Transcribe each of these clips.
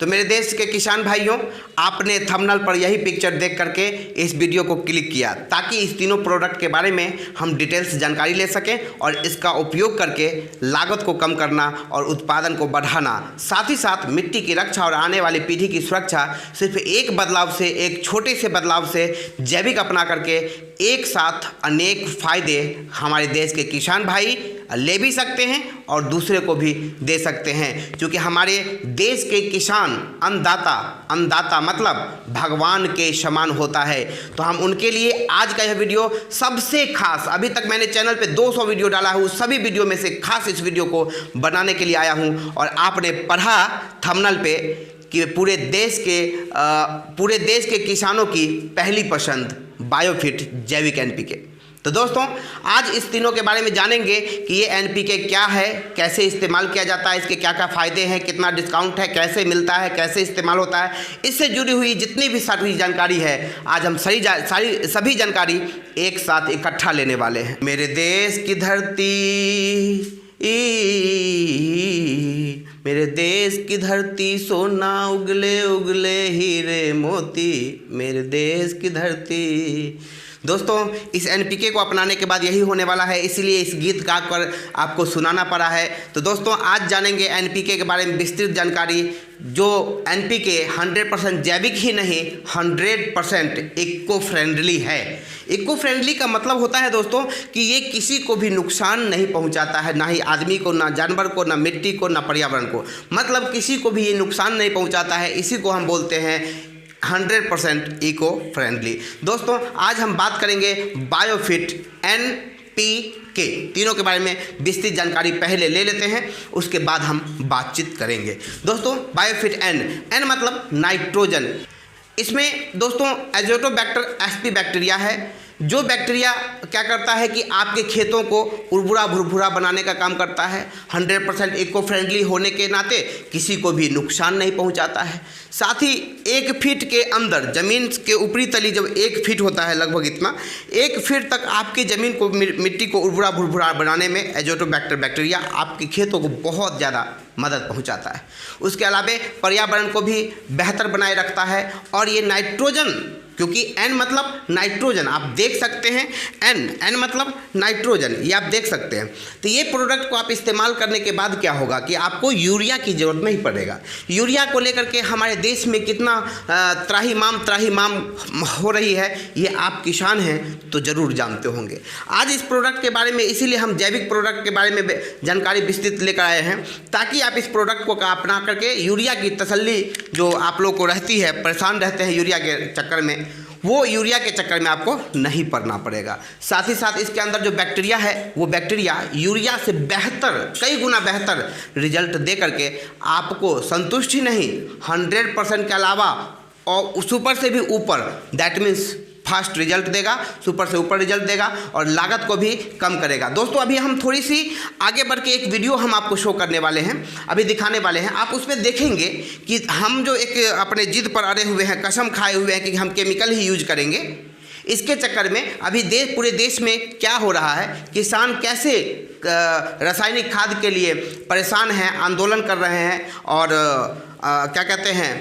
तो मेरे देश के किसान भाइयों, आपने थंबनेल पर यही पिक्चर देख करके इस वीडियो को क्लिक किया ताकि इस तीनों प्रोडक्ट के बारे में हम डिटेल्स जानकारी ले सकें और इसका उपयोग करके लागत को कम करना और उत्पादन को बढ़ाना, साथ ही साथ मिट्टी की रक्षा और आने वाली पीढ़ी की सुरक्षा सिर्फ एक बदलाव से, एक छोटे से बदलाव से जैविक अपना करके एक साथ अनेक फायदे हमारे देश के किसान भाई ले भी सकते हैं और दूसरे को भी दे सकते हैं, क्योंकि हमारे देश के किसान अन्नदाता मतलब भगवान के समान होता है। तो हम उनके लिए आज का यह वीडियो सबसे खास, अभी तक मैंने चैनल पे 200 वीडियो डाला हूँ, सभी वीडियो में से खास इस वीडियो को बनाने के लिए आया हूँ। और आपने पढ़ा थंबनेल पे कि पूरे देश के किसानों की पहली पसंद बायोफिट जैविक एनपीके। तो दोस्तों, आज इस तीनों के बारे में जानेंगे कि ये एनपीके क्या है, कैसे इस्तेमाल किया जाता है, इसके क्या क्या फ़ायदे हैं, कितना डिस्काउंट है, कैसे मिलता है, कैसे इस्तेमाल होता है, इससे जुड़ी हुई जितनी भी सारी जानकारी है आज हम सभी जानकारी एक साथ इकट्ठा लेने वाले हैं। मेरे देश की धरती, मेरे देश की धरती, सोना उगले उगले हीरे मोती, मेरे देश की धरती। दोस्तों, इस एनपीके को अपनाने के बाद यही होने वाला है, इसलिए इस गीत गा कर आपको सुनाना पड़ा है। तो दोस्तों, आज जानेंगे एनपीके के बारे में विस्तृत जानकारी, जो एनपीके 100% जैविक ही नहीं 100% इको फ्रेंडली है। इको फ्रेंडली का मतलब होता है दोस्तों कि ये किसी को भी नुकसान नहीं पहुंचाता है, ना ही आदमी को, ना जानवर को, ना मिट्टी को, ना पर्यावरण को, मतलब किसी को भी ये नुकसान नहीं पहुंचाता है। इसी को हम बोलते हैं 100% इको फ्रेंडली। दोस्तों, आज हम बात करेंगे बायोफिट एनपीके, तीनों के बारे में विस्तृत जानकारी पहले ले लेते हैं, उसके बाद हम बातचीत करेंगे। दोस्तों, बायोफिट एन मतलब नाइट्रोजन। इसमें दोस्तों एजोटोबैक्टर एसपी बैक्टीरिया है, जो बैक्टीरिया क्या करता है कि आपके खेतों को उर्वरा भुरभुरा बनाने का काम करता है। 100% इको फ्रेंडली होने के नाते किसी को भी नुकसान नहीं पहुंचाता है। साथ ही 1 फीट के अंदर, ज़मीन के ऊपरी तली जब 1 फीट होता है लगभग इतना, 1 फीट तक आपकी ज़मीन को, मिट्टी को उर्वरा भुरभुरा बनाने में एजोटोबैक्टर बैक्टीरिया आपके खेतों को बहुत ज़्यादा मदद पहुंचाता है। उसके अलावा पर्यावरण को भी बेहतर बनाए रखता है। और ये नाइट्रोजन, क्योंकि एन मतलब नाइट्रोजन, आप देख सकते हैं एन मतलब नाइट्रोजन, ये आप देख सकते हैं। तो ये प्रोडक्ट को आप इस्तेमाल करने के बाद क्या होगा कि आपको यूरिया की ज़रूरत नहीं पड़ेगा। यूरिया को लेकर के हमारे देश में कितना त्राहिमाम हो रही है, ये आप किसान हैं तो ज़रूर जानते होंगे। आज इस प्रोडक्ट के बारे में, इसीलिए हम जैविक प्रोडक्ट के बारे में जानकारी विस्तृत लेकर आए हैं, ताकि आप इस प्रोडक्ट को अपना करके यूरिया की तसल्ली जो आप लोग को रहती है, परेशान रहते हैं यूरिया के चक्कर में, वो यूरिया के चक्कर में आपको नहीं पड़ना पड़ेगा। साथ ही साथ इसके अंदर जो बैक्टीरिया है, वो बैक्टीरिया यूरिया से बेहतर, कई गुना बेहतर रिजल्ट दे करके आपको संतुष्टि नहीं 100% के अलावा और सुपर से भी ऊपर, दैट मीन्स फास्ट रिजल्ट देगा, सुपर से ऊपर रिजल्ट देगा और लागत को भी कम करेगा। दोस्तों, अभी हम थोड़ी सी आगे बढ़ के एक वीडियो हम आपको शो करने वाले हैं, अभी दिखाने वाले हैं। आप उसमें देखेंगे कि हम जो एक अपने जिद पर अड़े हुए हैं, कसम खाए हुए हैं कि हम केमिकल ही यूज करेंगे, इसके चक्कर में अभी पूरे देश में क्या हो रहा है, किसान कैसे रासायनिक खाद के लिए परेशान हैं, आंदोलन कर रहे हैं और क्या कहते हैं,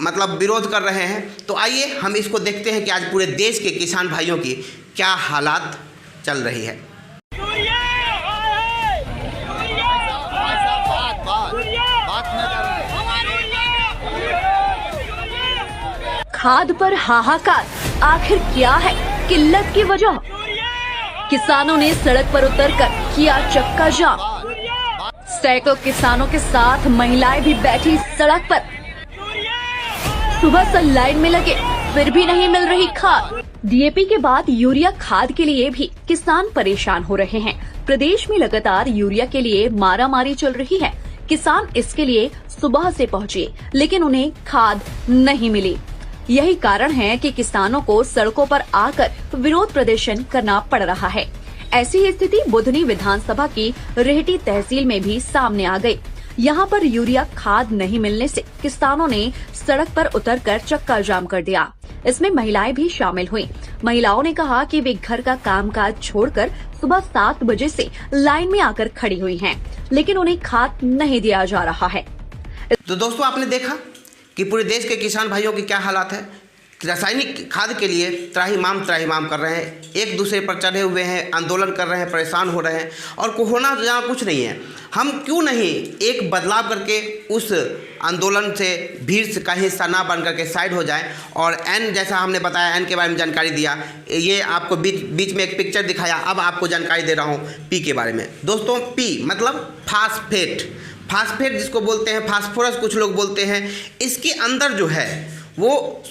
मतलब विरोध कर रहे हैं। तो आइए हम इसको देखते हैं कि आज पूरे देश के किसान भाइयों की क्या हालात चल रही है। खाद पर हाहाकार, आखिर क्या है किल्लत की वजह? किसानों ने सड़क पर उतरकर किया चक्का जाम। सैकड़ों किसानों के साथ महिलाएं भी बैठी सड़क पर। सुबह से लाइन में लगे, फिर भी नहीं मिल रही खाद। डीएपी के बाद यूरिया खाद के लिए भी किसान परेशान हो रहे हैं। प्रदेश में लगातार यूरिया के लिए मारामारी चल रही है। किसान इसके लिए सुबह से पहुँचे, लेकिन उन्हें खाद नहीं मिली। यही कारण है कि किसानों को सड़कों पर आकर विरोध प्रदर्शन करना पड़ रहा है। ऐसी ही स्थिति बुधनी विधानसभा की रेहटी तहसील में भी सामने आ गई। यहाँ पर यूरिया खाद नहीं मिलने से किसानों ने सड़क पर उतरकर चक्का जाम कर दिया। इसमें महिलाएं भी शामिल हुईं। महिलाओं ने कहा कि वे घर का कामकाज छोड़कर सुबह 7 बजे से लाइन में आकर खड़ी हुई हैं, लेकिन उन्हें खाद नहीं दिया जा रहा है। तो दोस्तों आपने देखा कि पूरे देश के किसान भाइयों की क्या हालात है। रासायनिक खाद के लिए त्राहिमाम कर रहे हैं, एक दूसरे पर चढ़े हुए हैं, आंदोलन कर रहे हैं, परेशान हो रहे हैं और होना जहाँ कुछ नहीं है। हम क्यों नहीं एक बदलाव करके उस आंदोलन से भीड़ का हिस्सा ना बन करके साइड हो जाएं और एन, जैसा हमने बताया, एन के बारे में जानकारी दिया, ये आपको बीच में एक पिक्चर दिखाया, अब आपको जानकारी दे रहा हूँ पी के बारे में। दोस्तों पी मतलब फास्फेट जिसको बोलते हैं, फास्फोरस कुछ लोग बोलते हैं। इसके अंदर जो है वो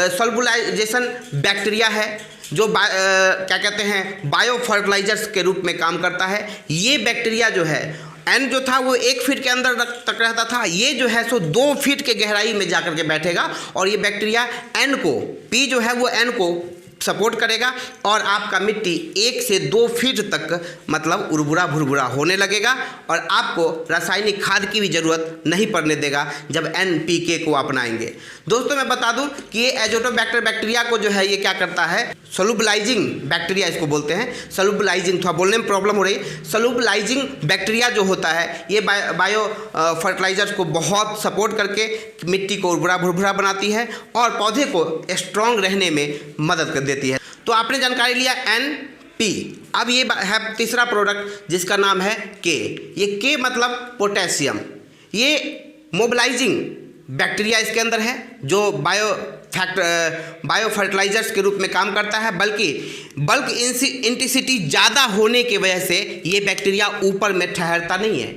सॉल्बुलाइजेशन बैक्टीरिया है जो क्या कहते हैं बायो फर्टिलाइजर्स के रूप में काम करता है। ये बैक्टीरिया जो है, एन जो था वो 1 फीट के अंदर तक रहता था, ये जो है सो 2 फीट के गहराई में जाकर के बैठेगा और ये बैक्टीरिया एन को, पी जो है वो एन को सपोर्ट करेगा और आपका मिट्टी 1 से 2 फीट तक मतलब उर्वरा भुरभुरा होने लगेगा और आपको रासायनिक खाद की भी ज़रूरत नहीं पड़ने देगा जब NPK को अपनाएंगे। दोस्तों मैं बता दूं कि ये एजोटोबैक्टर बैक्टीरिया को जो है ये क्या करता है, सोलुबलाइजिंग बैक्टीरिया इसको बोलते हैं। सोलुबलाइजिंग, थोड़ा बोलने में प्रॉब्लम हो रही है। सोलुबलाइजिंग बैक्टीरिया जो होता है ये बायो फर्टिलाइजर्स को बहुत सपोर्ट करके मिट्टी को उर्वरा भुरभुरा बनाती है और पौधे को स्ट्रॉन्ग रहने में मदद देती है। तो आपने जानकारी लिया NP। अब ये है तीसरा प्रोडक्ट जिसका नाम है K। ये K मतलब पोटेशियम। ये मोबिलाइजिंग बैक्टीरिया इसके अंदर है जो बायो फर्टिलाइजर्स के रूप में काम करता है, बल्कि बल्क इंटेंसिटी ज़्यादा होने की वजह से ये बैक्टीरिया ऊपर में ठहरता नहीं है।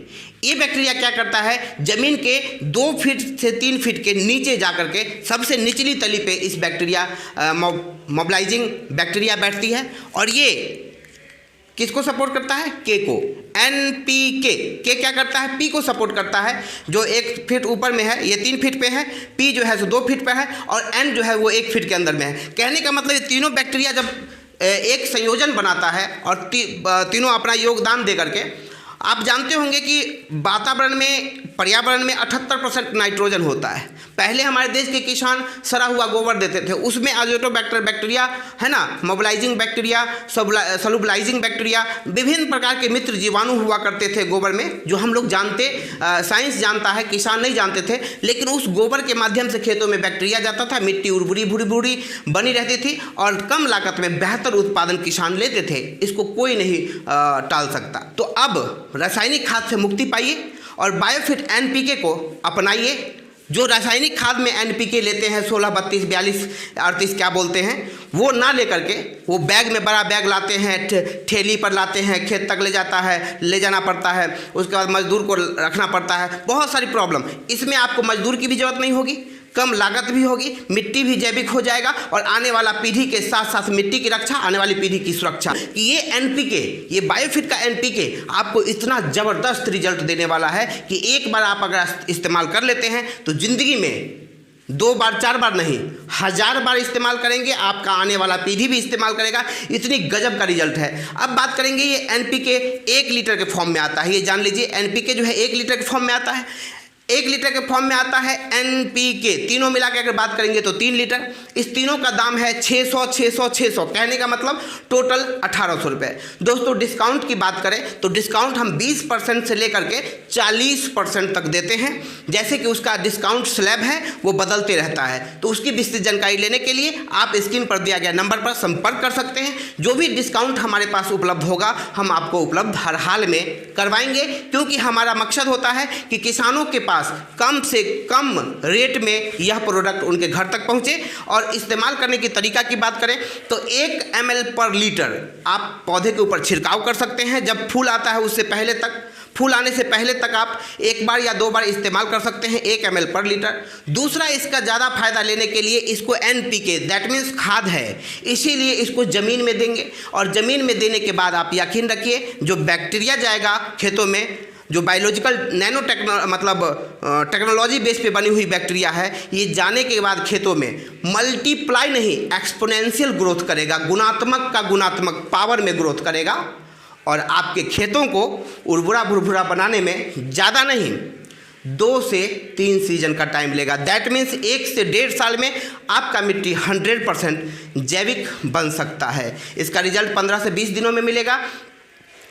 ये बैक्टीरिया क्या करता है, ज़मीन के 2 फीट से 3 फीट के नीचे जाकर के सबसे निचली तली पे इस बैक्टीरिया मोबिलाइजिंग बैक्टीरिया बैठती है और ये किसको सपोर्ट करता है, के को। NPK, के क्या करता है, पी को सपोर्ट करता है जो 1 फीट ऊपर में है, ये 3 फीट पे है, पी जो है सो 2 फीट पे है और एन जो है वो 1 फीट के अंदर में है। कहने का मतलब ये तीनों बैक्टीरिया जब एक संयोजन बनाता है और तीनों अपना योगदान दे करके, आप जानते होंगे कि वातावरण में, पर्यावरण में 78% नाइट्रोजन होता है। पहले हमारे देश के किसान सड़ा हुआ गोबर देते थे, उसमें एजोटोबैक्टर बैक्टीरिया है ना, मोबिलाइजिंग बैक्टीरिया, सोलुबलाइजिंग बैक्टीरिया, विभिन्न प्रकार के मित्र जीवाणु हुआ करते थे गोबर में, जो हम लोग जानते, साइंस जानता है, किसान नहीं जानते थे। लेकिन उस गोबर के माध्यम से खेतों में बैक्टीरिया जाता था, मिट्टी उर्वरी भुरी बनी रहती थी और कम लागत में बेहतर उत्पादन किसान लेते थे। इसको कोई नहीं टाल सकता। तो अब रासायनिक खाद से मुक्ति पाइए और बायोफिट NPK को अपनाइए। जो रासायनिक खाद में NPK लेते हैं 16, 32, 42, 38 क्या बोलते हैं, वो ना लेकर के वो बैग में बड़ा बैग लाते हैं, ठेली पर लाते हैं, खेत तक ले जाना पड़ता है, उसके बाद मजदूर को रखना पड़ता है, बहुत सारी प्रॉब्लम। इसमें आपको मजदूर की भी जरूरत नहीं होगी, कम लागत भी होगी, मिट्टी भी जैविक हो जाएगा और आने वाला पीढ़ी के साथ साथ मिट्टी की रक्षा, आने वाली पीढ़ी की सुरक्षा। कि ये NPK, ये बायोफिट का NPK आपको इतना ज़बरदस्त रिजल्ट देने वाला है कि एक बार आप अगर इस्तेमाल कर लेते हैं तो ज़िंदगी में 2 बार 4 बार नहीं, 1000 बार इस्तेमाल करेंगे, आपका आने वाला पीढ़ी भी इस्तेमाल करेगा। इतनी गजब का रिजल्ट है। अब बात करेंगे, ये NPK 1 लीटर के फॉर्म में आता है। ये जान लीजिए, NPK जो है 1 लीटर के फॉर्म में आता है। 1 लीटर के फॉर्म में आता है NPK, तीनों मिला के अगर बात करेंगे तो 3 लीटर। इस तीनों का दाम है 600, कहने का मतलब टोटल 1800 रुपये। दोस्तों डिस्काउंट की बात करें तो डिस्काउंट हम 20% से लेकर के 40% तक देते हैं। जैसे कि उसका डिस्काउंट स्लैब है वो बदलते रहता है, तो उसकी विस्तृत जानकारी लेने के लिए आप स्क्रीन पर दिया गया नंबर पर संपर्क कर सकते हैं। जो भी डिस्काउंट हमारे पास उपलब्ध होगा हम आपको उपलब्ध हर हाल में करवाएंगे, क्योंकि हमारा मकसद होता है कि किसानों के पास कम से कम रेट में यह प्रोडक्ट उनके घर तक पहुंचे। और इस्तेमाल करने की तरीका की बात करें तो 1 ml पर लीटर आप पौधे के ऊपर छिड़काव कर सकते हैं। जब फूल आता है उससे पहले तक, फूल आने से पहले तक आप 1 बार या 2 बार इस्तेमाल कर सकते हैं 1 ml पर लीटर। दूसरा, इसका ज़्यादा फायदा लेने के लिए इसको NPK दैट मीन्स खाद है, इसीलिए इसको ज़मीन में देंगे और ज़मीन में देने के बाद आप यकीन रखिए जो बैक्टीरिया जाएगा खेतों में, जो बायोलॉजिकल टेक्नोलॉजी बेस पे बनी हुई बैक्टीरिया है, ये जाने के बाद खेतों में मल्टीप्लाई नहीं एक्सपोनेंशियल ग्रोथ करेगा, गुणात्मक का गुणात्मक पावर में ग्रोथ करेगा और आपके खेतों को उर्वरा भुरभुरा बनाने में ज़्यादा नहीं 2 से 3 सीजन का टाइम लेगा। दैट मीन्स 1 से 1.5 साल में आपका मिट्टी 100% जैविक बन सकता है। इसका रिजल्ट 15 से 20 दिनों में मिलेगा।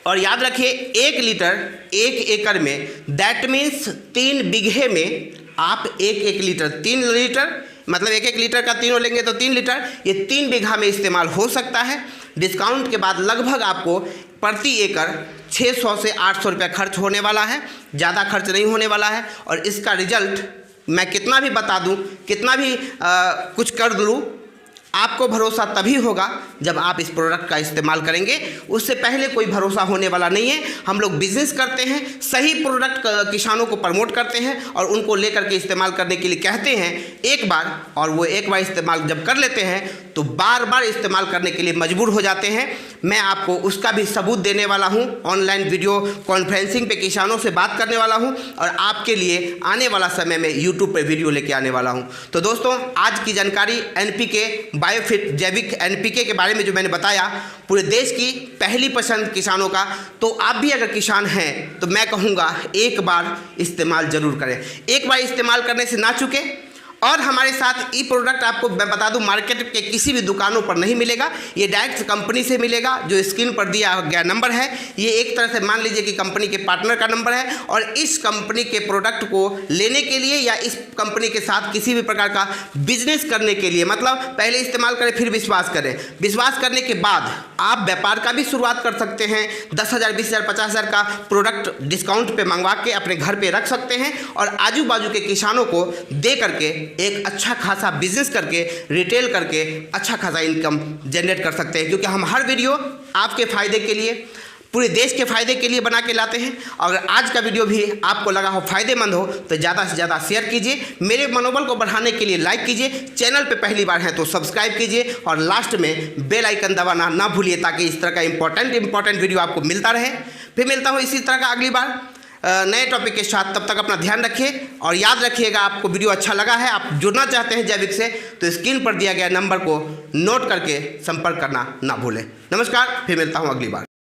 और याद रखिए 1 लीटर 1 एकड़ में, दैट मीन्स 3 बीघे में आप 1 लीटर, 3 लीटर मतलब 1 लीटर का तीनों लेंगे तो 3 लीटर, ये 3 बीघा में इस्तेमाल हो सकता है। डिस्काउंट के बाद लगभग आपको प्रति एकड़ 600 से 800 रुपये खर्च होने वाला है, ज़्यादा खर्च नहीं होने वाला है। और इसका रिजल्ट मैं कितना भी बता दूं, कितना भी कुछ कर दूं, आपको भरोसा तभी होगा जब आप इस प्रोडक्ट का इस्तेमाल करेंगे। उससे पहले कोई भरोसा होने वाला नहीं है। हम लोग बिजनेस करते हैं, सही प्रोडक्ट किसानों को प्रमोट करते हैं और उनको लेकर के इस्तेमाल करने के लिए कहते हैं एक बार, और वो एक बार इस्तेमाल जब कर लेते हैं तो बार बार इस्तेमाल करने के लिए मजबूर हो जाते हैं। मैं आपको उसका भी सबूत देने वाला हूँ। ऑनलाइन वीडियो कॉन्फ्रेंसिंग पे किसानों से बात करने वाला हूँ और आपके लिए आने वाला समय में यूट्यूब पर वीडियो लेके आने वाला हूँ। तो दोस्तों, आज की जानकारी NPK बायोफिट जैविक NPK के बारे में जो मैंने बताया, पूरे देश की पहली पसंद किसानों का, तो आप भी अगर किसान हैं तो मैं कहूँगा एक बार इस्तेमाल जरूर करें। एक बार इस्तेमाल करने से ना चुके। और हमारे साथ ई प्रोडक्ट आपको मैं बता दूं, मार्केट के किसी भी दुकानों पर नहीं मिलेगा, ये डायरेक्ट कंपनी से मिलेगा। जो स्क्रीन पर दिया गया नंबर है, ये एक तरह से मान लीजिए कि कंपनी के पार्टनर का नंबर है। और इस कंपनी के प्रोडक्ट को लेने के लिए या इस कंपनी के साथ किसी भी प्रकार का बिजनेस करने के लिए, मतलब पहले इस्तेमाल करें फिर विश्वास करें, विश्वास करने के बाद आप व्यापार का भी शुरुआत कर सकते हैं। 10,000, 20,000, 50,000 का प्रोडक्ट डिस्काउंट पे मंगवा के अपने घर पे रख सकते हैं और आजू बाजू के किसानों को दे करके एक अच्छा खासा बिजनेस करके, रिटेल करके अच्छा खासा इनकम जनरेट कर सकते हैं। क्योंकि हम हर वीडियो आपके फ़ायदे के लिए, पूरे देश के फ़ायदे के लिए बना के लाते हैं। अगर आज का वीडियो भी आपको लगा हो फ़ायदेमंद हो तो ज़्यादा से ज़्यादा शेयर कीजिए। मेरे मनोबल को बढ़ाने के लिए लाइक कीजिए। चैनल पे पहली बार हैं तो सब्सक्राइब कीजिए और लास्ट में बेल आइकन दबाना ना भूलिए, ताकि इस तरह का इंपॉर्टेंट वीडियो आपको मिलता रहे। फिर मिलता हूँ इसी तरह का अगली बार नए टॉपिक के साथ। तब तक अपना ध्यान रखिए और याद रखिएगा, आपको वीडियो अच्छा लगा है, आप जुड़ना चाहते हैं जैविक से, तो स्क्रीन पर दिया गया नंबर को नोट करके संपर्क करना ना भूलें। नमस्कार, फिर मिलता हूँ अगली बार।